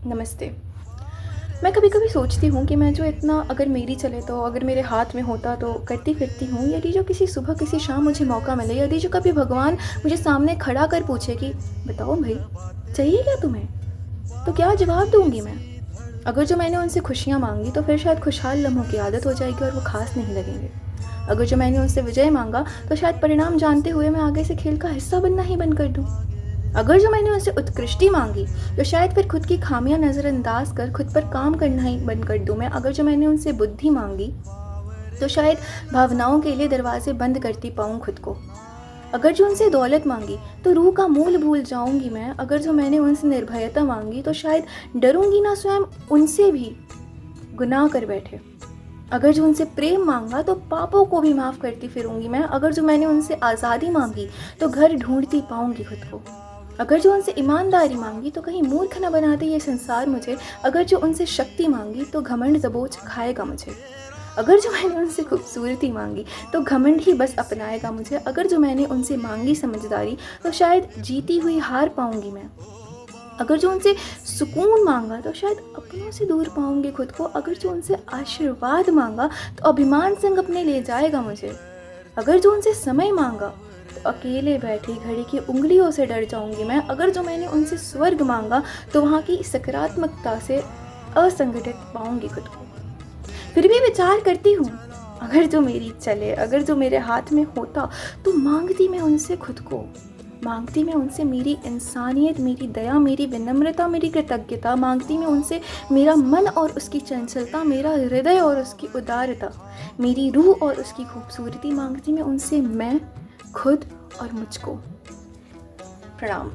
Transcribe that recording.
नमस्ते। मैं कभी-कभी सोचती हूँ कि मैं जो इतना अगर मेरी चले तो अगर मेरे हाथ में होता तो करती-फिरती हूँ। यदि जो किसी सुबह किसी शाम मुझे मौका मिले, यदि जो कभी भगवान मुझे सामने खड़ा कर पूछे कि बताओ भई, चाहिए क्या तुम्हें? तो क्या जवाब दूँगी मैं? अगर जो मैंने उनसे खुशियाँ माँगी तो फिर शायद खुशहाल लम्हों की आदत हो जाएगी और वो ख़ास नहीं लगेंगे। अगर जो मैंने उनसे विजय माँगा तो शायद परिणाम जानते हुए मैं आगे से खेल का हिस्सा बनना ही बंद कर दूँ। अगर जो मैंने उनसे उत्कृष्टि माँगी, तो शायद फिर खुद की खामियाँ नज़रअंदाज कर खुद पर काम करना ही बंद कर दूँ मैं। अगर जो मैंने उनसे बुद्धि माँगी, तो शायद भावनाओं के लिए दरवाज़े बंद करती पाऊँ खुद को। अगर जो उनसे दौलत माँगी, तो रूह का मूल भूल जाऊँगी मैं। अगर जो मैंने उनसे निर्भयता माँगी, तो शायद डरूँगी ना स्वयं उनसे भी गुनाह कर बैठे। अगर जो उनसे प्रेम माँगा, तो पापों को भी माफ़ करती फिरूँगी मैं। अगर जो मैंने उनसे आज़ादी माँगी, तो घर ढूँढती पाऊँगी खुद को। अगर जो उनसे ईमानदारी माँगी तो कहीं मूर्ख न बना दे ये संसार मुझे। अगर जो उनसे शक्ति माँगी तो घमंड दबोच खाएगा मुझे। अगर जो मैंने उनसे खूबसूरती माँगी तो घमंड ही बस अपनाएगा मुझे। अगर जो मैंने उनसे माँगी समझदारी तो शायद जीती हुई हार पाऊँगी मैं। अगर जो उनसे सुकून माँगा तो शायद अपनों से दूर पाऊँगी खुद को। अगर जो उनसे आशीर्वाद माँगा तो अभिमान संग अपने ले जाएगा मुझे। अगर जो उनसे समय माँगा तो अकेले बैठी घड़ी की उंगलियों से डर जाऊँगी मैं। अगर जो मैंने उनसे स्वर्ग माँगा तो वहाँ की सकारात्मकता से असंगठित पाऊँगी खुद को। फिर भी विचार करती हूँ, अगर जो मेरी चले, अगर जो मेरे हाथ में होता तो माँगती मैं उनसे खुद को। माँगती मैं उनसे मेरी इंसानियत, मेरी दया, मेरी विनम्रता, मेरी कृतज्ञता। माँगती मैं उनसे मेरा मन और उसकी चंचलता, मेरा हृदय और उसकी उदारता, मेरी रूह और उसकी खूबसूरती। माँगती मैं उनसे मैं, खुद और मुझको। प्रणाम।